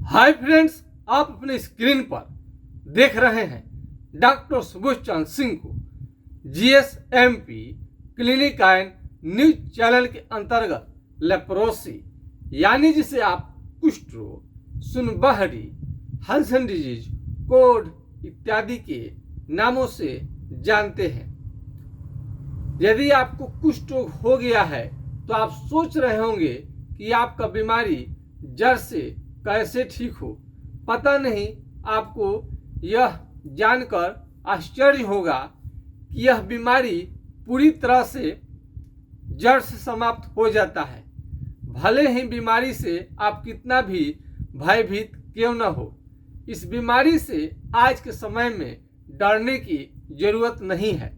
Hi friends, आप अपने screen पर देख रहे हैं डॉक्टर सुबोध चंद्र सिंह को जीएसएमपी क्लिनिक एंड न्यूज चैनल के अंतर्गत लेप्रोसी यानी जिसे आप कुष्ठ रोग, सुनबहरी, हंसन डिजीज, कोढ़ इत्यादि के नामों से जानते हैं। यदि आपको कुष्ठ रोग हो गया है तो आप सोच रहे होंगे कि आपका बीमारी जड़ से कैसे ठीक हो। पता नहीं आपको यह जानकर आश्चर्य होगा कि यह बीमारी पूरी तरह से जड़ से समाप्त हो जाता है। भले ही बीमारी से आप कितना भी भयभीत क्यों न हो, इस बीमारी से आज के समय में डरने की जरूरत नहीं है।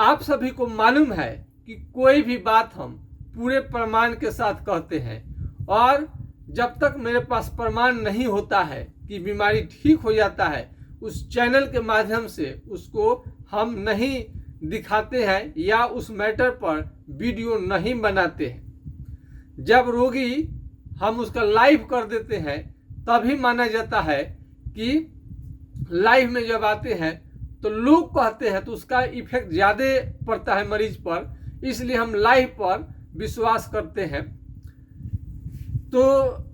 आप सभी को मालूम है कि कोई भी बात हम पूरे प्रमाण के साथ कहते हैं और जब तक मेरे पास प्रमाण नहीं होता है कि बीमारी ठीक हो जाता है, उस चैनल के माध्यम से उसको हम नहीं दिखाते हैं या उस मैटर पर वीडियो नहीं बनाते हैं। जब रोगी हम उसका लाइव कर देते हैं तभी माना जाता है कि लाइव में जब आते हैं तो लोग कहते हैं तो उसका इफेक्ट ज़्यादा पड़ता है मरीज पर, इसलिए हम लाइव पर विश्वास करते हैं। तो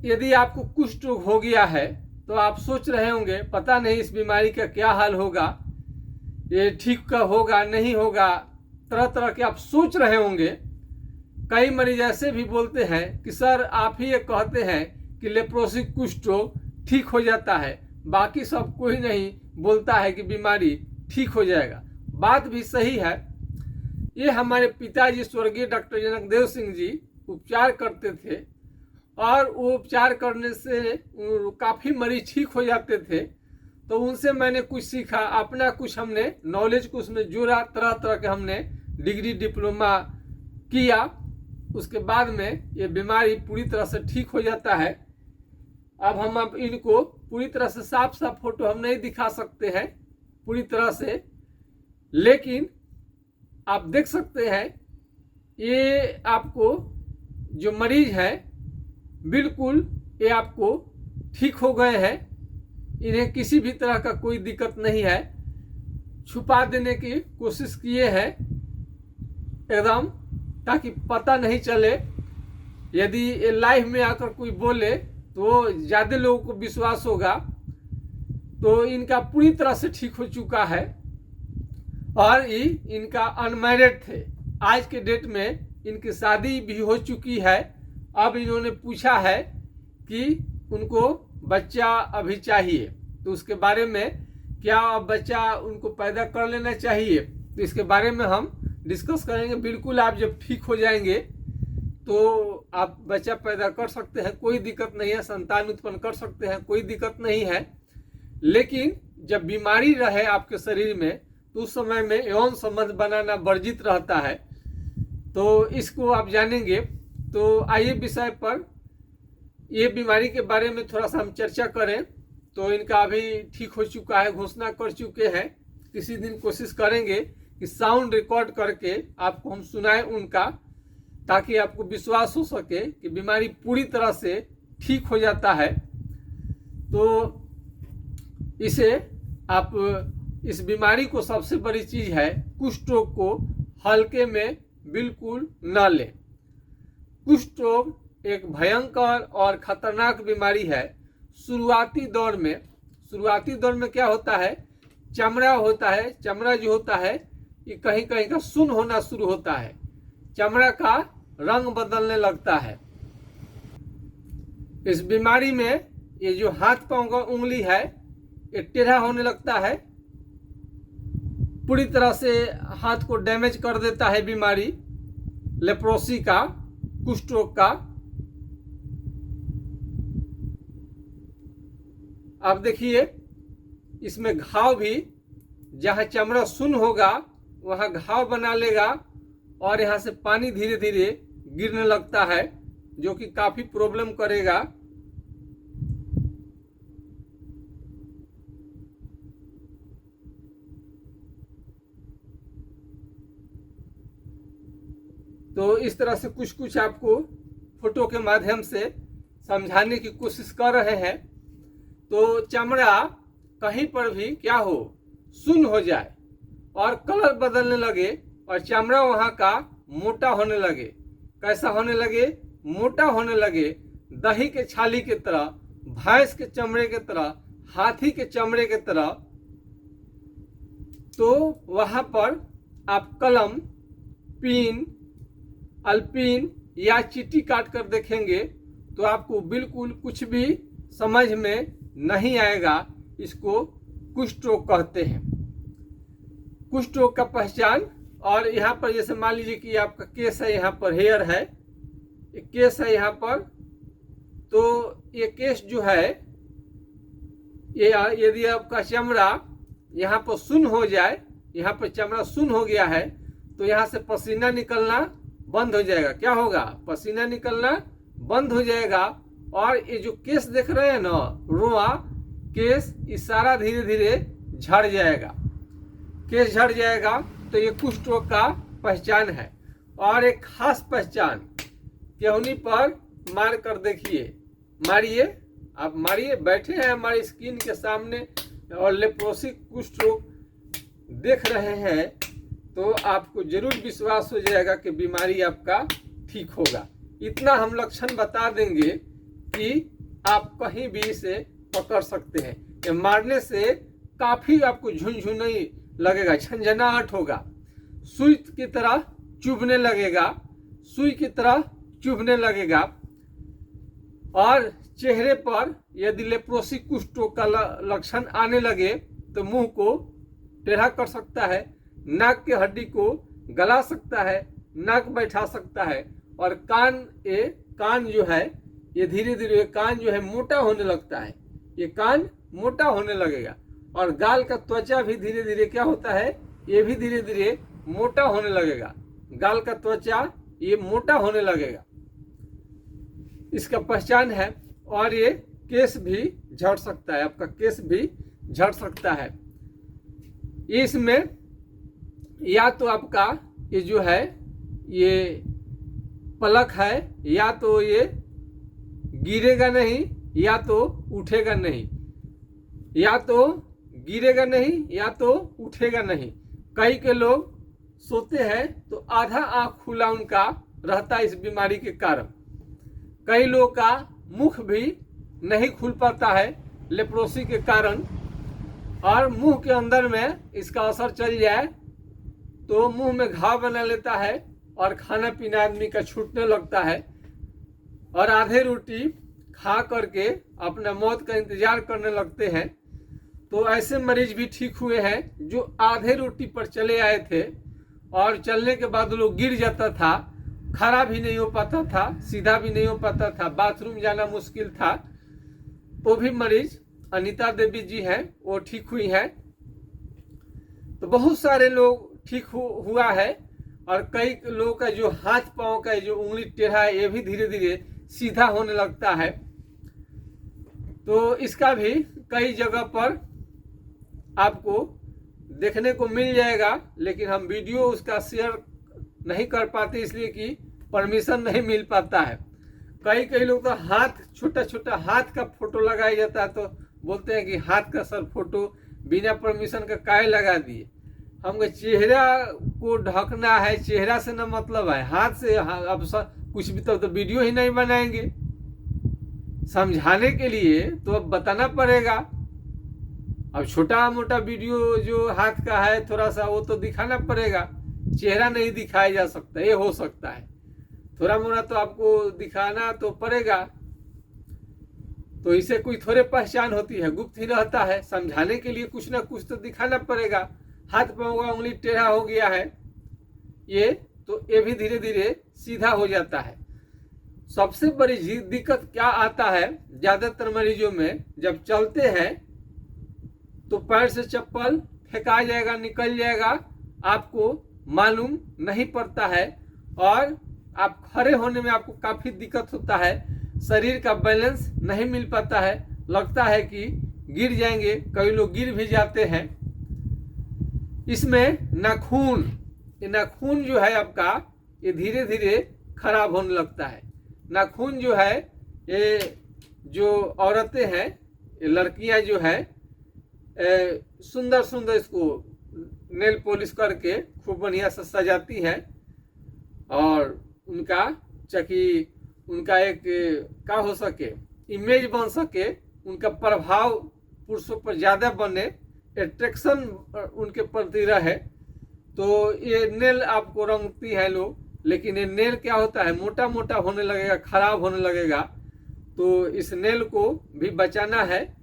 यदि आपको कुष्ठ रोग हो गया है तो आप सोच रहे होंगे पता नहीं इस बीमारी का क्या हाल होगा, ये ठीक का होगा नहीं होगा, तरह तरह के आप सोच रहे होंगे। कई मरीज ऐसे भी बोलते हैं कि सर आप ही ये कहते हैं कि लेप्रोसी कुष्ठ रोग ठीक हो जाता है, बाकी सब कोई नहीं बोलता है कि बीमारी ठीक हो जाएगा। बात भी सही है। ये हमारे पिताजी स्वर्गीय डॉक्टर जनकदेव सिंह जी उपचार करते थे और वो उपचार करने से काफ़ी मरीज ठीक हो जाते थे। तो उनसे मैंने कुछ सीखा, अपना कुछ हमने नॉलेज को उसमें जोड़ा, तरह तरह के हमने डिग्री डिप्लोमा किया। उसके बाद में ये बीमारी पूरी तरह से ठीक हो जाता है। अब इनको पूरी तरह से साफ साफ फोटो हम नहीं दिखा सकते हैं पूरी तरह से, लेकिन आप देख सकते हैं ये आपको जो मरीज है बिल्कुल ये आपको ठीक हो गए हैं। इन्हें किसी भी तरह का कोई दिक्कत नहीं है। छुपा देने की कोशिश किए हैं एकदम, ताकि पता नहीं चले। यदि ये लाइव में आकर कोई बोले तो ज़्यादा लोगों को विश्वास होगा। तो इनका पूरी तरह से ठीक हो चुका है और ये इनका अनमैरिड थे। आज के डेट में इनकी शादी भी हो चुकी है। अब इन्होंने पूछा है कि उनको बच्चा अभी चाहिए, तो उसके बारे में क्या अब बच्चा उनको पैदा कर लेना चाहिए, तो इसके बारे में हम डिस्कस करेंगे। बिल्कुल आप जब ठीक हो जाएंगे तो आप बच्चा पैदा कर सकते हैं, कोई दिक्कत नहीं है। संतान उत्पन्न कर सकते हैं, कोई दिक्कत नहीं है। लेकिन जब बीमारी रहे आपके शरीर में तो उस समय में यौन संबंध बनाना वर्जित रहता है। तो इसको आप जानेंगे। तो आइए विषय पर, ये बीमारी के बारे में थोड़ा सा हम चर्चा करें। तो इनका अभी ठीक हो चुका है, घोषणा कर चुके हैं। किसी दिन कोशिश करेंगे कि साउंड रिकॉर्ड करके आपको हम सुनाएं उनका, ताकि आपको विश्वास हो सके कि बीमारी पूरी तरह से ठीक हो जाता है। तो इसे आप, इस बीमारी को सबसे बड़ी चीज़ है कुष्ठ रोग को हल्के में बिल्कुल न लें। कुष्ठ रोग एक भयंकर और खतरनाक बीमारी है। शुरुआती दौर में क्या होता है, चमड़ा होता है। चमड़ा जो होता है ये कहीं कहीं का सुन्न होना शुरू होता है, चमड़ा का रंग बदलने लगता है। इस बीमारी में ये जो हाथ पांव का उंगली है ये टेढ़ा होने लगता है, पूरी तरह से हाथ को डैमेज कर देता है बीमारी लेप्रोसी का, कुष्ठ रोग का। आप देखिए इसमें घाव भी, जहाँ चमड़ा सुन्न होगा वहाँ घाव बना लेगा और यहाँ से पानी धीरे धीरे गिरने लगता है, जो कि काफ़ी प्रॉब्लम करेगा। तो इस तरह से कुछ कुछ आपको फोटो के माध्यम से समझाने की कोशिश कर रहे हैं। तो चमड़ा कहीं पर भी क्या हो, सुन्न हो जाए और कलर बदलने लगे और चमड़ा वहाँ का मोटा होने लगे। कैसा होने लगे? मोटा होने लगे, दही के छाली की तरह, भैंस के चमड़े की तरह, हाथी के चमड़े की तरह। तो वहाँ पर आप कलम, पिन, अल्पिन या चीटी काट कर देखेंगे तो आपको बिल्कुल कुछ भी समझ में नहीं आएगा। इसको कुष्ठ रोग कहते हैं। कुष्ठ रोग का पहचान, और यहाँ पर जैसे मान लीजिए कि आपका केस है, यहाँ पर हेयर है, एक केस है यहाँ पर, तो ये केस जो है, ये यदि आपका चमड़ा यहाँ पर सुन्न हो जाए, यहाँ पर चमड़ा सुन्न हो गया है, तो यहाँ से पसीना निकलना बंद हो जाएगा। क्या होगा? पसीना निकलना बंद हो जाएगा। और ये जो केस देख रहे हैं ना, रोआ केस, ये सारा धीरे धीरे झड़ जाएगा। केस झड़ जाएगा तो ये कुष्ठ रोग का पहचान है। और एक खास पहचान, केहनी पर मार कर देखिए, मारिए, आप मारिए, बैठे हैं हमारी स्क्रीन के सामने और लेप्रोसिक कुष्ठ रोग देख रहे हैं, तो आपको जरूर विश्वास हो जाएगा कि बीमारी आपका ठीक होगा। इतना हम लक्षण बता देंगे कि आप कहीं भी इसे पकड़ सकते हैं। ये मारने से काफी आपको झुनझुनी लगेगा, झंझनाहट होगा, सुई की तरह चुभने लगेगा, सुई की तरह चुभने लगेगा। और चेहरे पर यदि लेप्रोसिक कुष्ठ रोग का लक्षण आने लगे तो मुंह को टेढ़ा कर सकता है, नाक की हड्डी को गला सकता है, नाक बैठा सकता है। और कान जो है, ये धीरे धीरे कान जो है मोटा होने लगता है, ये कान मोटा होने लगेगा। और गाल का त्वचा भी धीरे धीरे क्या होता है, ये भी धीरे धीरे मोटा होने लगेगा। गाल का त्वचा ये मोटा होने लगेगा, इसका पहचान है। और ये केस भी झड़ सकता है, आपका केस भी झड़ सकता है। इसमें या तो आपका ये जो है, ये पलक है, या तो ये गिरेगा नहीं, या तो उठेगा नहीं, या तो गिरेगा नहीं, या तो उठेगा नहीं। कई के लोग सोते हैं तो आधा आंख खुला उनका रहता है इस बीमारी के कारण। कई लोग का मुख भी नहीं खुल पाता है लेप्रोसी के कारण। और मुंह के अंदर में इसका असर चल जाए तो मुंह में घाव बना लेता है और खाना पीना आदमी का छूटने लगता है। और आधे रोटी खा करके अपना मौत का इंतजार करने लगते हैं। तो ऐसे मरीज भी ठीक हुए हैं जो आधे रोटी पर चले आए थे और चलने के बाद लोग गिर जाता था, खड़ा भी नहीं हो पाता था, सीधा भी नहीं हो पाता था, बाथरूम जाना मुश्किल था। वो भी मरीज अनीता देवी जी हैं, वो ठीक हुई हैं। तो बहुत सारे लोग ठीक हुआ है। और कई लोगों का जो हाथ पांव का जो उंगली टेढ़ा है, ये भी धीरे धीरे सीधा होने लगता है। तो इसका भी कई जगह पर आपको देखने को मिल जाएगा, लेकिन हम वीडियो उसका शेयर नहीं कर पाते इसलिए कि परमिशन नहीं मिल पाता है। कई लोग तो हाथ, छोटा छोटा हाथ का फोटो लगाया जाता है तो बोलते हैं कि हाथ का सर फोटो बिना परमिशन का काहे लगा दिए। हमको चेहरा को ढकना है, चेहरा से ना मतलब है, हाथ से। अब कुछ भी तो वीडियो ही नहीं बनाएंगे, समझाने के लिए तो अब बताना पड़ेगा। अब छोटा मोटा वीडियो जो हाथ का है थोड़ा सा, वो तो दिखाना पड़ेगा, चेहरा नहीं दिखाया जा सकता। ये हो सकता है थोड़ा मोड़ा तो आपको दिखाना तो पड़ेगा। तो इसे कोई थोड़े पहचान होती है, गुप्त ही रहता है। समझाने के लिए कुछ ना कुछ तो दिखाना पड़ेगा। हाथ पांव का उंगली टेढ़ा हो गया है ये, तो ये भी धीरे धीरे सीधा हो जाता है। सबसे बड़ी दिक्कत क्या आता है ज्यादातर मरीजों में, जब चलते हैं तो पैर से चप्पल फेंका जाएगा, निकल जाएगा, आपको मालूम नहीं पड़ता है। और आप खड़े होने में आपको काफी दिक्कत होता है, शरीर का बैलेंस नहीं मिल पाता है, लगता है कि गिर जाएंगे, कई लोग गिर भी जाते हैं। इसमें नाखून, ये नाखून जो है आपका, ये धीरे धीरे खराब होने लगता है। नाखून जो है ये जो औरतें हैं, ये लड़कियां जो है सुंदर सुंदर इसको नेल पॉलिश करके खूब बढ़िया से सजाती है और उनका चकी उनका एक क्या हो सके इमेज बन सके, उनका प्रभाव पुरुषों पर ज़्यादा बने, एट्रैक्शन उनके प्रति रहे, तो ये नेल आपको रंगती है लोग। लेकिन ये नेल क्या होता है, मोटा मोटा होने लगेगा, खराब होने लगेगा। तो इस नेल को भी बचाना है।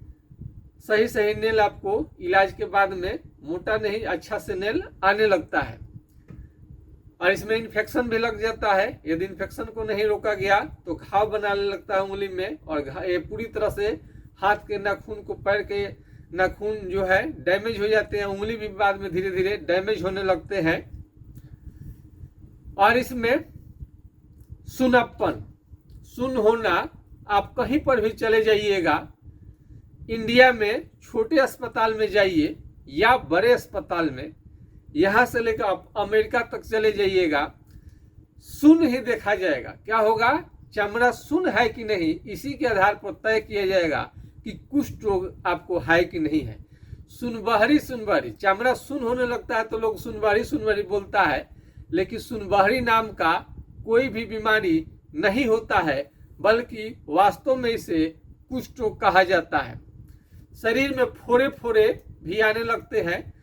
सही सही नेल आपको इलाज के बाद में मोटा नहीं अच्छा से नेल आने लगता है। और इसमें इन्फेक्शन भी लग जाता है। यदि इन्फेक्शन को नहीं रोका गया तो घाव बनाने लगता है उंगली में, और ये पूरी तरह से हाथ के नाखून को, पैर के नाखून जो है डैमेज हो जाते हैं, उंगली भी बाद में धीरे धीरे डैमेज होने लगते हैं। और इसमें सुनापन, सुन होना, आप कहीं पर भी चले जाइएगा, इंडिया में छोटे अस्पताल में जाइए या बड़े अस्पताल में, यहाँ से लेकर आप अमेरिका तक चले जाइएगा, सुन ही देखा जाएगा। क्या होगा, चमड़ा सुन है कि नहीं, इसी के आधार पर तय किया जाएगा कि कुष्ठ रोग आपको है कि नहीं है। सुनबहरी सुनबहरी, चमड़ा सुन होने लगता है तो लोग सुनबहरी सुनबहरी बोलता है, लेकिन सुनबहरी नाम का कोई भी बीमारी नहीं होता है, बल्कि वास्तव में इसे कुष्ठ रोग कहा जाता है। शरीर में फोड़े फोड़े भी आने लगते हैं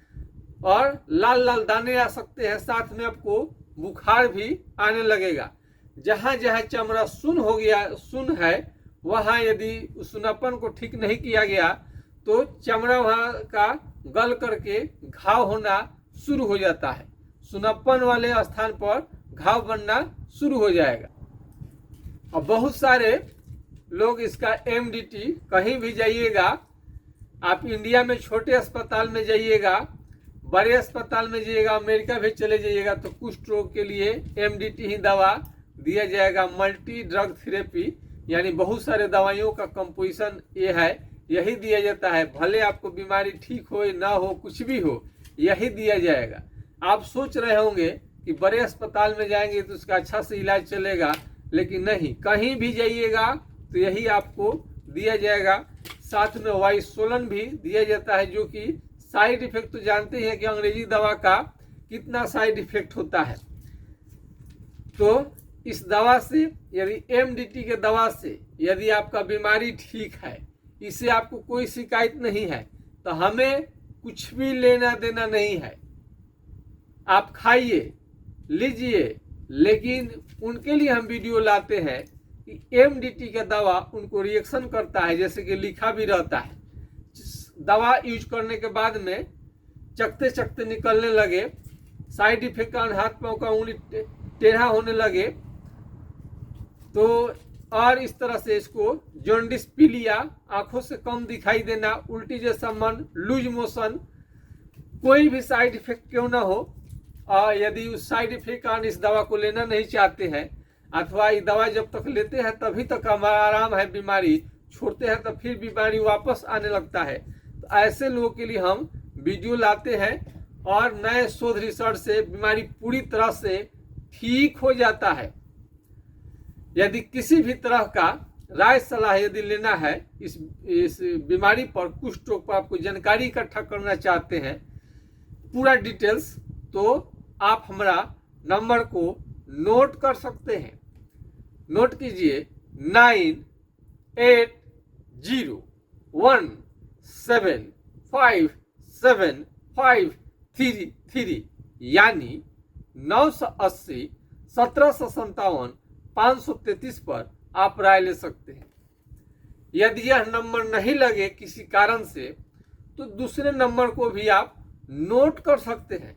और लाल लाल दाने आ सकते हैं, साथ में आपको बुखार भी आने लगेगा। जहाँ जहाँ चमड़ा सुन हो गया, सुन है, वहाँ यदि सुनापन को ठीक नहीं किया गया तो चमड़ा वहाँ का गल करके घाव होना शुरू हो जाता है। सुनापन वाले स्थान पर घाव बनना शुरू हो जाएगा। और बहुत सारे लोग इसका MDT, कहीं भी जाइएगा आप, इंडिया में छोटे अस्पताल में जाइएगा, बड़े अस्पताल में जाइएगा, अमेरिका भी चले जाइएगा, तो कुष्ठ रोग के लिए MDT ही दवा दिया जाएगा। मल्टी ड्रग थेरेपी, यानी बहुत सारे दवाइयों का कंपोजिशन ये है, यही दिया जाता है। भले आपको बीमारी ठीक हो ना हो, कुछ भी हो, यही दिया जाएगा। आप सोच रहे होंगे कि बड़े अस्पताल में जाएंगे तो उसका अच्छा से इलाज चलेगा, लेकिन नहीं, कहीं भी जाइएगा तो यही आपको दिया जाएगा। साथ में वाइसोलन भी दिया जाता है, जो कि साइड इफेक्ट तो जानते हैं कि अंग्रेजी दवा का कितना साइड इफेक्ट होता है। तो इस दवा से, यदि MDT के दवा से यदि आपका बीमारी ठीक है, इससे आपको कोई शिकायत नहीं है, तो हमें कुछ भी लेना देना नहीं है। आप खाइए, लीजिए, लेकिन उनके लिए हम वीडियो लाते हैं कि MDT का दवा उनको रिएक्शन करता है, जैसे कि लिखा भी रहता है। दवा यूज करने के बाद में चकते चकते निकलने लगे, साइड इफेक्ट का हाथ पांव का उंगली टेढ़ा होने लगे, तो और इस तरह से इसको जॉन्डिस, पीलिया, आंखों से कम दिखाई देना, उल्टी जैसा मन, लूज मोशन, कोई भी साइड इफेक्ट क्यों ना हो, और यदि उस साइड इफेक्ट कारण इस दवा को लेना नहीं चाहते हैं, अथवा ये दवा जब तक लेते हैं तभी तक हमारा आराम है, बीमारी छोड़ते हैं तो फिर बीमारी वापस आने लगता है, तो ऐसे लोगों के लिए हम वीडियो लाते हैं। और नए शोध रिसर्च से बीमारी पूरी तरह से ठीक हो जाता है। यदि किसी भी तरह का राय सलाह यदि लेना है इस बीमारी पर, कुष्ठ रोग पर, आपको जानकारी इकट्ठा करना चाहते हैं पूरा डिटेल्स, तो आप हमारा नंबर को नोट कर सकते हैं। नोट कीजिए 9807575333, यानी 980 1757 533 पर आप राय ले सकते हैं। यदि यह नंबर नहीं लगे किसी कारण से, तो दूसरे नंबर को भी आप नोट कर सकते हैं,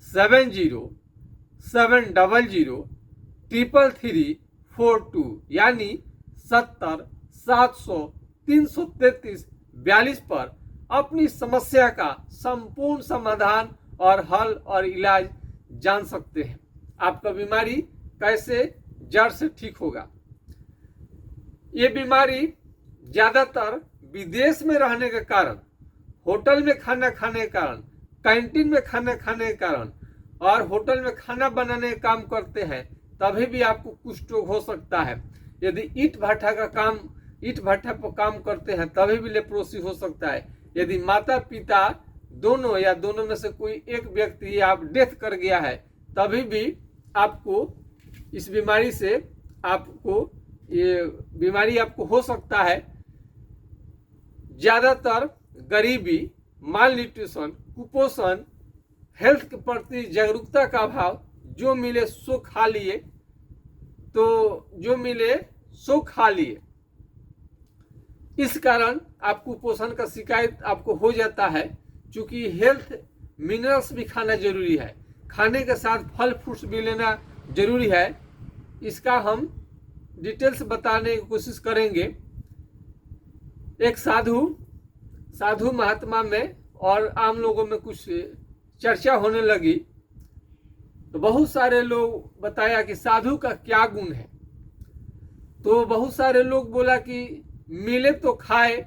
7070333342, यानी 70-700-333-42 पर अपनी समस्या का संपूर्ण समाधान और हल और इलाज जान सकते हैं। आपका बीमारी कैसे जड़ से ठीक होगा। ये बीमारी ज़्यादातर विदेश में रहने के कारण, होटल में खाना खाने के कारण, कैंटीन में खाना खाने के कारण और होटल में खाना बनाने का काम करते हैं, तभी भी आपको कुष्ठ रोग हो सकता है। यदि ईंट भट्ठा पर काम करते हैं तभी भी लेप्रोसी हो सकता है। यदि माता पिता दोनों या दोनों में से कोई एक व्यक्ति आप डेथ कर गया है तभी भी आपको इस बीमारी से ये बीमारी आपको हो सकता है। ज्यादातर गरीबी, माल न्यूट्रिशन, कुपोषण, हेल्थ के प्रति जागरूकता का अभाव, जो मिले सो खा लिए, इस कारण आपको कुपोषण का शिकायत आपको हो जाता है। क्योंकि हेल्थ मिनरल्स भी खाना जरूरी है, खाने के साथ फल फ्रूट्स भी लेना जरूरी है। इसका हम डिटेल्स बताने की कोशिश करेंगे। एक साधु महात्मा में और आम लोगों में कुछ चर्चा होने लगी तो बहुत सारे लोग बताया कि साधु का क्या गुण है। तो बहुत सारे लोग बोला कि मिले तो खाए,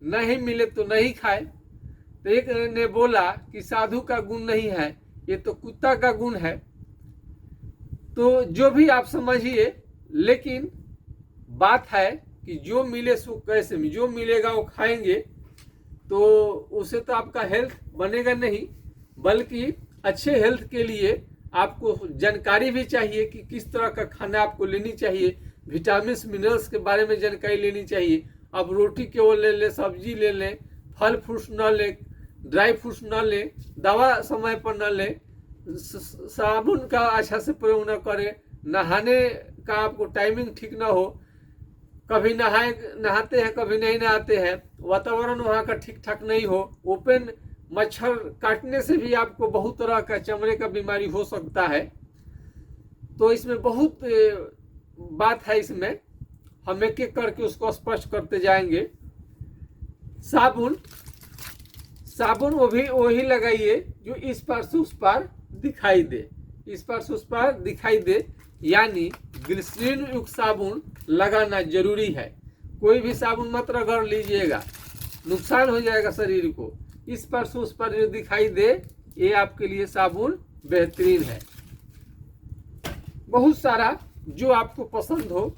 नहीं मिले तो नहीं खाए। तो एक ने बोला कि साधु का गुण नहीं है, ये तो कुत्ता का गुण है। तो जो भी आप समझिए, लेकिन बात है कि जो मिले सो कैसे में, जो मिलेगा वो खाएंगे तो उससे तो आपका हेल्थ बनेगा नहीं, बल्कि अच्छे हेल्थ के लिए आपको जानकारी भी चाहिए कि किस तरह का खाना आपको लेनी चाहिए। विटामिन मिनरल्स के बारे में जानकारी लेनी चाहिए। अब रोटी केवल ले ले, सब्जी ले लें, फल फ्रूट्स न ले, ड्राई फ्रूट्स न ले, दवा समय पर न ले, साबुन का अच्छा से प्रयोग न करें, नहाने का आपको टाइमिंग ठीक ना हो, कभी नहाते हैं कभी नहीं नहाते हैं, वातावरण वहाँ का ठीक ठाक नहीं हो, ओपन मच्छर काटने से भी आपको बहुत तरह का चमड़े का बीमारी हो सकता है। तो इसमें बहुत बात है, इसमें हम एक एक करके उसको स्पष्ट करते जाएंगे। साबुन वही लगाइए जो इस पार से उस पार दिखाई दे, इस पार से उस पार दिखाई दे, यानी ग्लिसरीन युक्त साबुन लगाना जरूरी है। कोई भी साबुन मत रगड़ लीजिएगा, नुकसान हो जाएगा शरीर को। इस पर से उस पर जो दिखाई दे, ये आपके लिए साबुन बेहतरीन है। बहुत सारा जो आपको पसंद हो,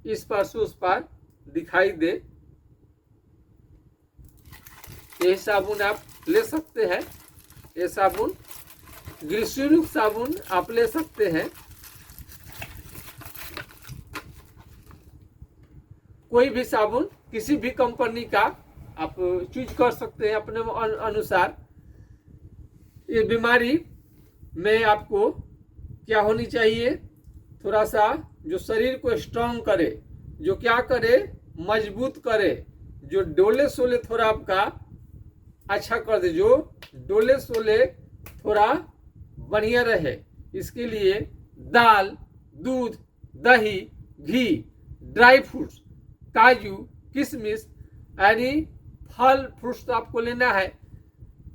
इस पर से उस पर दिखाई दे, ये साबुन आप ले सकते हैं। ये साबुन ग्लिसरीन साबुन आप ले सकते हैं। कोई भी साबुन किसी भी कंपनी का आप चूज कर सकते हैं अपने अनुसार। ये बीमारी में आपको क्या होनी चाहिए, थोड़ा सा जो शरीर को स्ट्रांग करे, जो क्या करे, मजबूत करे, जो डोले सोले थोड़ा आपका अच्छा कर दे, जो डोले सोले थोड़ा बढ़िया रहे। इसके लिए दाल, दूध, दही, घी, ड्राई फ्रूट्स, काजू, किशमिश यानी फल फ्रूट्स तो आपको लेना है।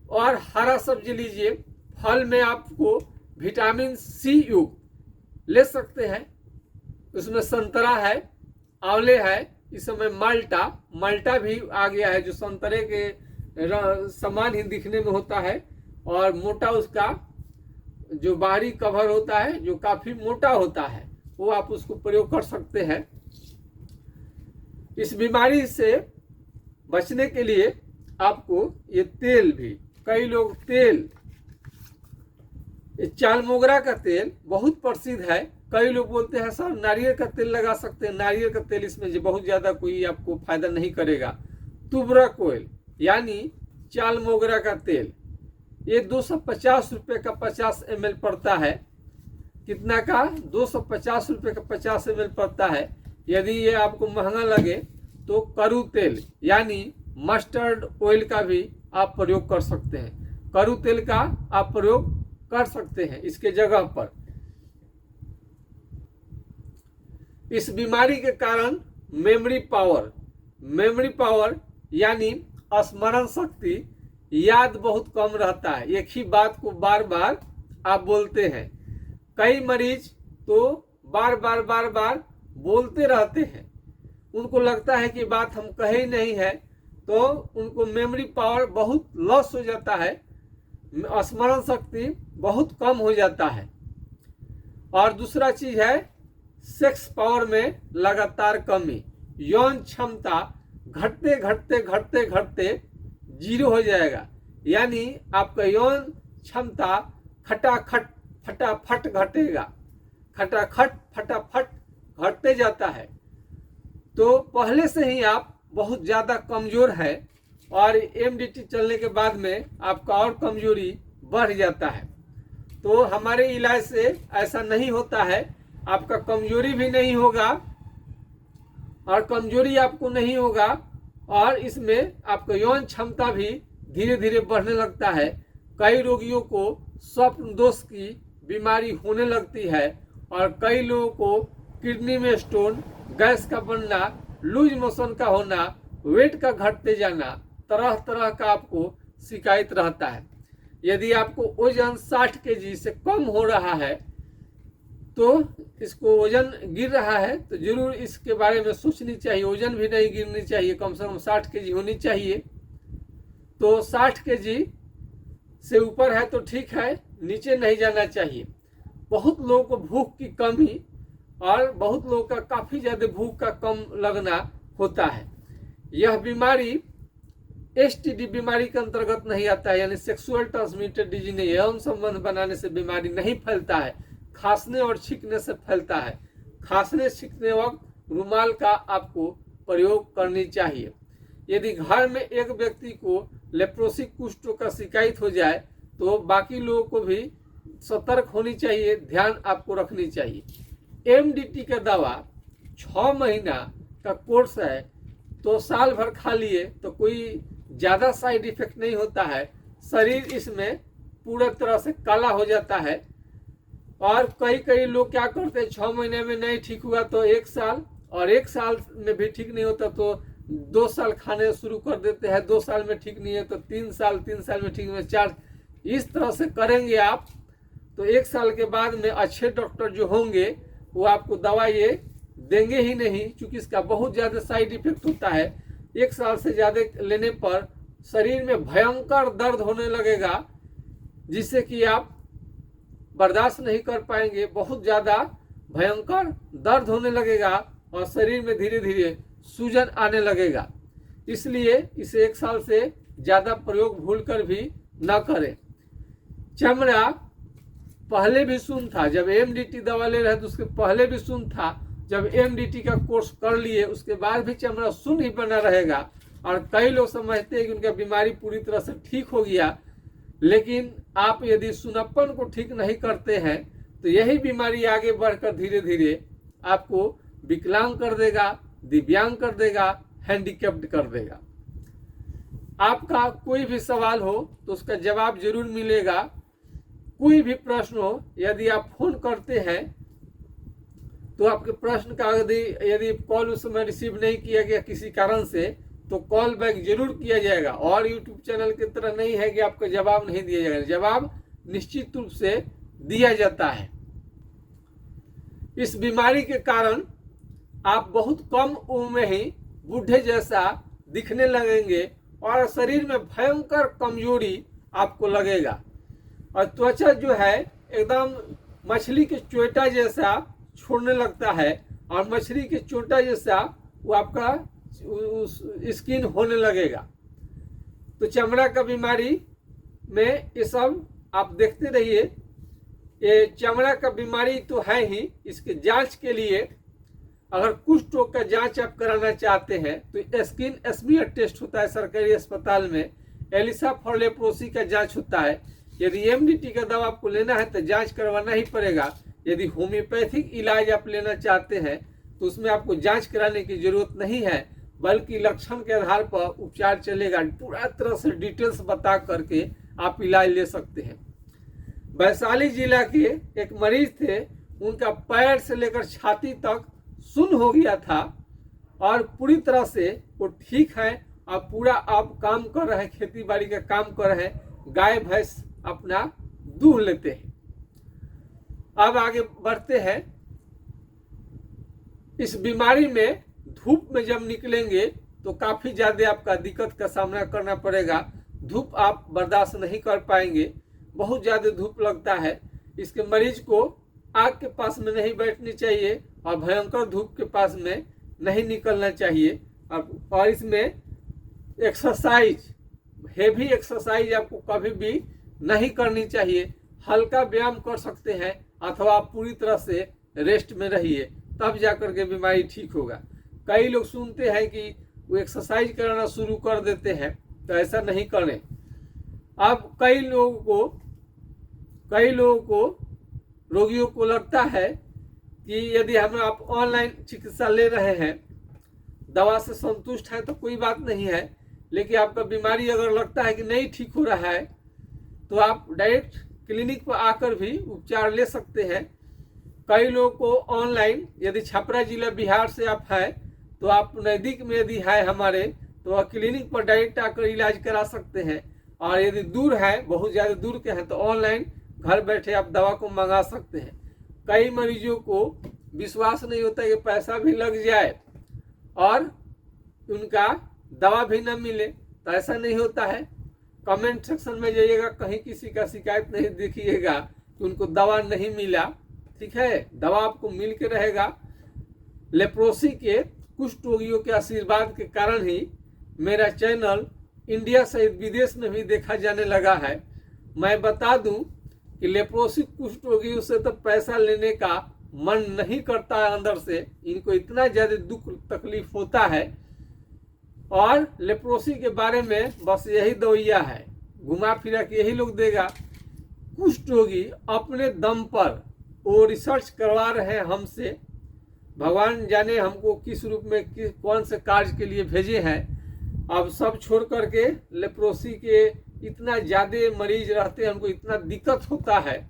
और हरा सब्जी लीजिए। फल में आपको विटामिन सी युक्त ले सकते हैं, उसमें संतरा है, आंवले है, इस समय माल्टा भी आ गया है जो संतरे के समान ही दिखने में होता है और मोटा उसका जो बाहरी कवर होता है जो काफी मोटा होता है, वो आप उसको प्रयोग कर सकते हैं। इस बीमारी से बचने के लिए आपको ये तेल भी, कई लोग तेल, चाल मोगरा का तेल बहुत प्रसिद्ध है। कई लोग बोलते हैं सर नारियल का तेल लगा सकते हैं। नारियल का तेल इसमें बहुत ज्यादा कोई आपको फायदा नहीं करेगा। तुबरक ऑयल यानी चाल मोगरा का तेल, ये 250 रुपये का 50 ml पड़ता है। कितना का? 250 रुपये का 50 ml पड़ता है। यदि ये आपको महंगा लगे तो करू तेल यानी मस्टर्ड ऑयल का भी आप प्रयोग कर सकते हैं। करू तेल का आप प्रयोग कर सकते हैं इसके जगह पर। इस बीमारी के कारण मेमोरी पावर यानी स्मरण शक्ति, याद बहुत कम रहता है। एक ही बात को बार बार आप बोलते हैं। कई मरीज तो बार बार बोलते रहते हैं। उनको लगता है कि बात हम कहे ही नहीं है, तो उनको मेमोरी पावर बहुत लॉस हो जाता है। स्मरण शक्ति बहुत कम हो जाता है। और दूसरा चीज है सेक्स पावर में लगातार कमी, यौन क्षमता घटते घटते घटते घटते जीरो हो जाएगा, यानी आपका यौन क्षमता खटाखट फटाफट घटेगा, खटाखट फटाफट घटते जाता है। तो पहले से ही आप बहुत ज़्यादा कमज़ोर है और एमडीटी चलने के बाद में आपका और कमजोरी बढ़ जाता है। तो हमारे इलाज से ऐसा नहीं होता है, आपका कमजोरी भी नहीं होगा और कमजोरी आपको नहीं होगा, और इसमें आपका यौन क्षमता भी धीरे धीरे बढ़ने लगता है। कई रोगियों को स्वप्न दोष की बीमारी होने लगती है और कई लोगों को किडनी में स्टोन, गैस का बनना, लूज मोशन का होना, वेट का घटते जाना, तरह तरह का आपको शिकायत रहता है। यदि आपको वजन 60 केजी से कम हो रहा है, तो इसको वजन गिर रहा है तो जरूर इसके बारे में सोचनी चाहिए। वजन भी नहीं गिरनी चाहिए, कम से कम 60 केजी होनी चाहिए। तो 60 केजी से ऊपर है तो ठीक है, नीचे नहीं जाना चाहिए। बहुत लोगों को भूख की कमी और बहुत लोगों का काफ़ी ज़्यादा भूख का कम लगना होता है। यह बीमारी एसटीडी बीमारी के अंतर्गत नहीं आता है, यानी सेक्सुअल ट्रांसमिटेड डिजीज नहीं है। यौन संबंध बनाने से बीमारी नहीं फैलता है, खांसने और छींकने से फैलता है। खांसने छींकने वक्त रुमाल का आपको प्रयोग करनी चाहिए। यदि घर में एक व्यक्ति को लेप्रोसी कुष्ठ का शिकायत हो जाए तो बाकी लोगों को भी सतर्क होनी चाहिए, ध्यान आपको रखनी चाहिए। एमडीटी का दवा 6 महीना का कोर्स है, तो साल भर खा लिए तो कोई ज़्यादा साइड इफेक्ट नहीं होता है। शरीर इसमें पूरा तरह से काला हो जाता है। और कई लोग क्या करते हैं, 6 महीने में नहीं ठीक हुआ तो 1 साल, और 1 साल में भी ठीक नहीं होता तो 2 साल खाने शुरू कर देते हैं। 2 साल में ठीक नहीं है तो 3 साल, 3 साल में ठीक नहीं, 4। इस तरह से करेंगे आप तो 1 साल के बाद में अच्छे डॉक्टर जो होंगे वो आपको दवा ये देंगे ही नहीं, क्योंकि इसका बहुत ज़्यादा साइड इफेक्ट होता है। 1 साल से ज़्यादा लेने पर शरीर में भयंकर दर्द होने लगेगा, जिससे कि आप बर्दाश्त नहीं कर पाएंगे। बहुत ज़्यादा भयंकर दर्द होने लगेगा और शरीर में धीरे धीरे सूजन आने लगेगा। इसलिए इसे 1 साल से ज़्यादा प्रयोग भूल कर भी न करें। चमड़ा पहले भी सुन था, जब एमडीटी दवा ले रहे तो उसके पहले भी सुन था। जब एमडीटी का कोर्स कर लिए उसके बाद भी चमड़ा सुन ही बना रहेगा। और कई लोग समझते हैं कि उनका बीमारी पूरी तरह से ठीक हो गया, लेकिन आप यदि सुनप्पन को ठीक नहीं करते हैं तो यही बीमारी आगे बढ़कर धीरे धीरे आपको विकलांग कर देगा, दिव्यांग कर देगा, हैंडीकैप्ड कर देगा। आपका कोई भी सवाल हो तो उसका जवाब जरूर मिलेगा। कोई भी प्रश्न हो, यदि आप फोन करते हैं तो आपके प्रश्न का यदि कॉल उस समय रिसीव नहीं किया गया किसी कारण से, तो कॉल बैक जरूर किया जाएगा। और यूट्यूब चैनल की तरह नहीं है कि आपको जवाब नहीं दिया जाएगा, जवाब निश्चित रूप से दिया जाता है। इस बीमारी के कारण आप बहुत कम उम्र में ही बूढ़े जैसा दिखने लगेंगे और शरीर में भयंकर कमजोरी आपको लगेगा। और त्वचा जो है एकदम मछली के चोटा जैसा छोड़ने लगता है और मछली के चोटा जैसा वो आपका स्किन होने लगेगा। तो चमड़ा का बीमारी में ये सब आप देखते रहिए। ये चमड़ा का बीमारी तो है ही, इसके जांच के लिए अगर कुष्ठ रोग का जांच आप कराना चाहते हैं तो स्किन स्मीयर टेस्ट होता है सरकारी अस्पताल में। एलिसा फॉर लेप्रोसी का जांच होता है। यदि एमडीटी का दवा आपको लेना है तो जांच करवाना ही पड़ेगा। यदि होम्योपैथिक इलाज आप लेना चाहते हैं तो उसमें आपको जांच कराने की जरूरत नहीं है, बल्कि लक्षण के आधार पर उपचार चलेगा। पूरा तरह से डिटेल्स बता करके आप इलाज ले सकते हैं। वैशाली जिला के एक मरीज थे, उनका पैर से लेकर छाती तक सुन्न हो गया था और पूरी तरह से वो ठीक है। अब पूरा आप काम कर रहे हैं, खेती बाड़ी का काम कर रहे हैं, गाय भैंस अपना दूध लेते हैं। अब आगे बढ़ते हैं। इस बीमारी में धूप में जब निकलेंगे तो काफ़ी ज़्यादा आपका दिक्कत का सामना करना पड़ेगा। धूप आप बर्दाश्त नहीं कर पाएंगे, बहुत ज़्यादा धूप लगता है। इसके मरीज को आग के पास में नहीं बैठनी चाहिए और भयंकर धूप के पास में नहीं निकलना चाहिए। और इसमें एक्सरसाइज, हेवी एक्सरसाइज आपको कभी भी नहीं करनी चाहिए। हल्का व्यायाम कर सकते हैं अथवा आप पूरी तरह से रेस्ट में रहिए, तब जाकर के बीमारी ठीक होगा। कई लोग सुनते हैं कि वो एक्सरसाइज करना शुरू कर देते हैं, तो ऐसा नहीं करें। अब कई लोगों को रोगियों को लगता है कि यदि आप ऑनलाइन चिकित्सा ले रहे हैं, दवा से संतुष्ट हैं तो कोई बात नहीं है, लेकिन आपका बीमारी अगर लगता है कि नहीं ठीक हो रहा है तो आप डायरेक्ट क्लिनिक पर आकर भी उपचार ले सकते हैं। कई लोगों को ऑनलाइन, यदि छपरा जिला बिहार से आप हैं तो आप नज़दीक में यदि है हमारे, तो क्लिनिक पर डायरेक्ट आकर इलाज करा सकते हैं। और यदि दूर है, बहुत ज़्यादा दूर के हैं, तो ऑनलाइन घर बैठे आप दवा को मंगा सकते हैं। कई मरीजों को विश्वास नहीं होता कि पैसा भी लग जाए और उनका दवा भी न मिले, तो ऐसा नहीं होता है। कमेंट सेक्शन में जाइएगा, कहीं किसी का शिकायत नहीं देखिएगा कि उनको दवा नहीं मिला। ठीक है, दवा आपको मिल के रहेगा। लेप्रोसी के कुष्ठ रोगियों के आशीर्वाद के कारण ही मेरा चैनल इंडिया सहित विदेश में भी देखा जाने लगा है। मैं बता दूं कि लेप्रोसी कुष्ठ रोगियों से तो पैसा लेने का मन नहीं करता है अंदर से, इनको इतना ज़्यादा दुख तकलीफ होता है। और लेप्रोसी के बारे में बस यही दवाइया है, घुमा फिरा के यही लोग देगा। कुष्ठ रोगी अपने दम पर वो रिसर्च करवा रहे हैं हमसे, भगवान जाने हमको किस रूप में कौन से कार्य के लिए भेजे हैं। अब सब छोड़ करके लेप्रोसी के इतना ज़्यादा मरीज रहते हैं, उनको इतना दिक्कत होता है।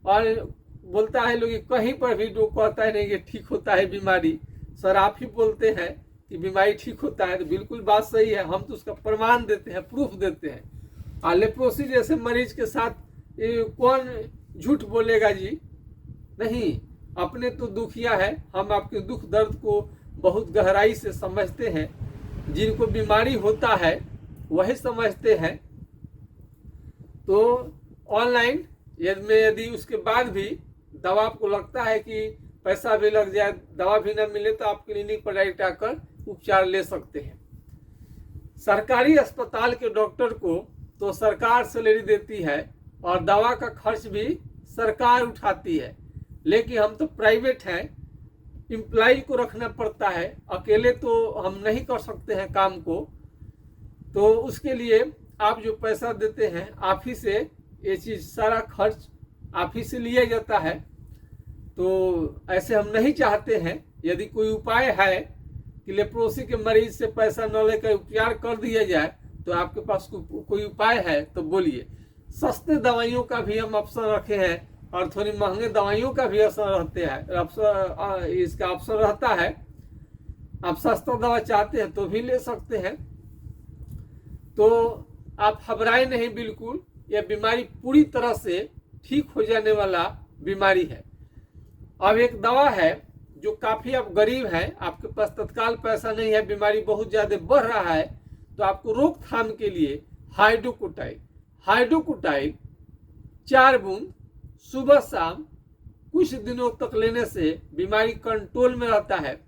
और बोलता है लोग कहीं पर भी लोग कहता है नहीं कि ठीक होता है बीमारी, सर आप ही बोलते हैं कि बीमारी ठीक होता है, तो बिल्कुल बात सही है। हम तो उसका प्रमाण देते हैं, प्रूफ देते हैं। और लेप्रोसी जैसे मरीज के साथ कौन झूठ बोलेगा जी? नहीं, अपने तो दुखिया है, हम आपके दुख दर्द को बहुत गहराई से समझते हैं। जिनको बीमारी होता है वही समझते हैं। तो ऑनलाइन यदि उसके बाद भी दवा आपको लगता है कि पैसा भी लग जाए, दवा भी ना मिले, तो आप क्लिनिक पर डायरेक्ट आकर उपचार ले सकते हैं। सरकारी अस्पताल के डॉक्टर को तो सरकार सैलरी देती है और दवा का खर्च भी सरकार उठाती है, लेकिन हम तो प्राइवेट हैं, एम्प्लॉय को रखना पड़ता है, अकेले तो हम नहीं कर सकते हैं काम को। तो उसके लिए आप जो पैसा देते हैं आप ही से ये चीज़ सारा खर्च आप ही से लिया जाता है। तो ऐसे हम नहीं चाहते हैं। यदि कोई उपाय है कि लेप्रोसी के मरीज से पैसा न लेकर उपचार कर दिया जाए, तो आपके पास कोई उपाय है तो बोलिए। सस्ते दवाइयों का भी हम ऑप्शन रखे हैं और थोड़ी महंगे दवाइयों का भी असर रहते हैं, इसका ऑप्शन रहता है। आप सस्ता दवा चाहते हैं तो भी ले सकते हैं। तो आप घबराए नहीं बिल्कुल, यह बीमारी पूरी तरह से ठीक हो जाने वाला बीमारी है। अब एक दवा है जो काफ़ी आप गरीब हैं, आपके पास तत्काल पैसा नहीं है, बीमारी बहुत ज़्यादा बढ़ रहा है, तो आपको रोकथाम के लिए हाइड्रोकोटाइल 4 बूंद सुबह शाम कुछ दिनों तक लेने से बीमारी कंट्रोल में रहता है।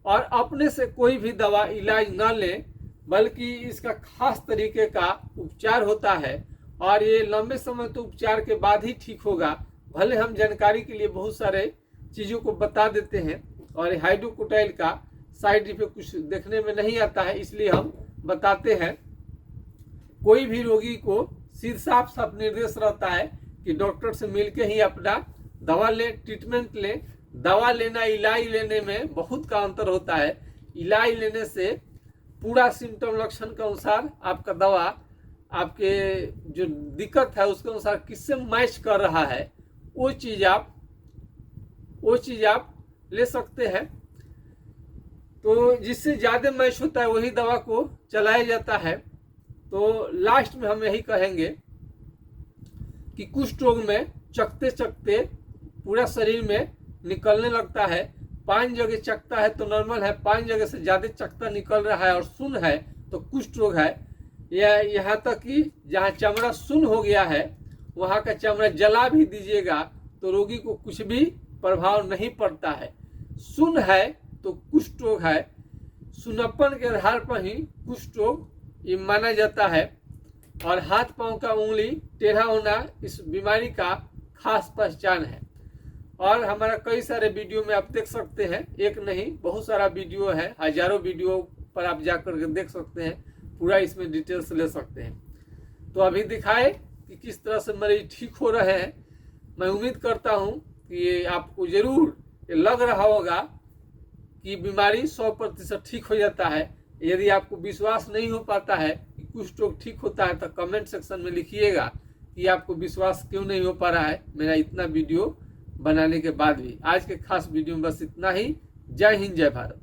और अपने से कोई भी दवा इलाज न लें, बल्कि इसका खास तरीके का उपचार होता है और ये लंबे समय तो उपचार के बाद ही ठीक होगा। भले हम जानकारी के लिए बहुत सारे चीज़ों को बता देते हैं और हाइड्रोकोटाइल का साइड इफेक्ट कुछ देखने में नहीं आता है, इसलिए हम बताते हैं। कोई भी रोगी को सीधा साफ निर्देश रहता है कि डॉक्टर से मिलके ही अपना दवा ले, ट्रीटमेंट ले। दवा लेना इलाज लेने में बहुत का अंतर होता है। इलाज लेने से पूरा सिम्टम लक्षण के अनुसार आपका दवा आपके जो दिक्कत है उसके अनुसार किससे मैच कर रहा है, वो चीज़ आप ले सकते हैं। तो जिससे ज़्यादा मैच होता है वही दवा को चलाया जाता है। तो लास्ट में हम यही कहेंगे कि कुष्ठ रोग में चकते चकते पूरा शरीर में निकलने लगता है। 5 जगह चकता है तो नॉर्मल है, 5 जगह से ज़्यादा चकता निकल रहा है और सुन्न है तो कुष्ठ रोग है। या यहाँ तक कि जहाँ चमड़ा सुन्न हो गया है वहाँ का चमड़ा जला भी दीजिएगा तो रोगी को कुछ भी प्रभाव नहीं पड़ता है। सुन्न है तो कुष्ठ रोग है, सुन्नपन के आधार पर ही कुष्ठ रोग ये माना जाता है। और हाथ पांव का उंगली टेढ़ा होना इस बीमारी का खास पहचान है। और हमारा कई सारे वीडियो में आप देख सकते हैं, एक नहीं बहुत सारा वीडियो है, हजारों वीडियो पर आप जाकर के देख सकते हैं, पूरा इसमें डिटेल्स ले सकते हैं। तो अभी दिखाए कि किस तरह से मरीज ठीक हो रहे हैं। मैं उम्मीद करता हूं कि ये आपको जरूर लग रहा होगा कि बीमारी 100% ठीक हो जाता है। यदि आपको विश्वास नहीं हो पाता है कि कुष्ठ रोग ठीक होता है तो कमेंट सेक्शन में लिखिएगा कि आपको विश्वास क्यों नहीं हो पा रहा है मेरा इतना वीडियो बनाने के बाद भी। आज के खास वीडियो में बस इतना ही। जय हिंद, जय भारत।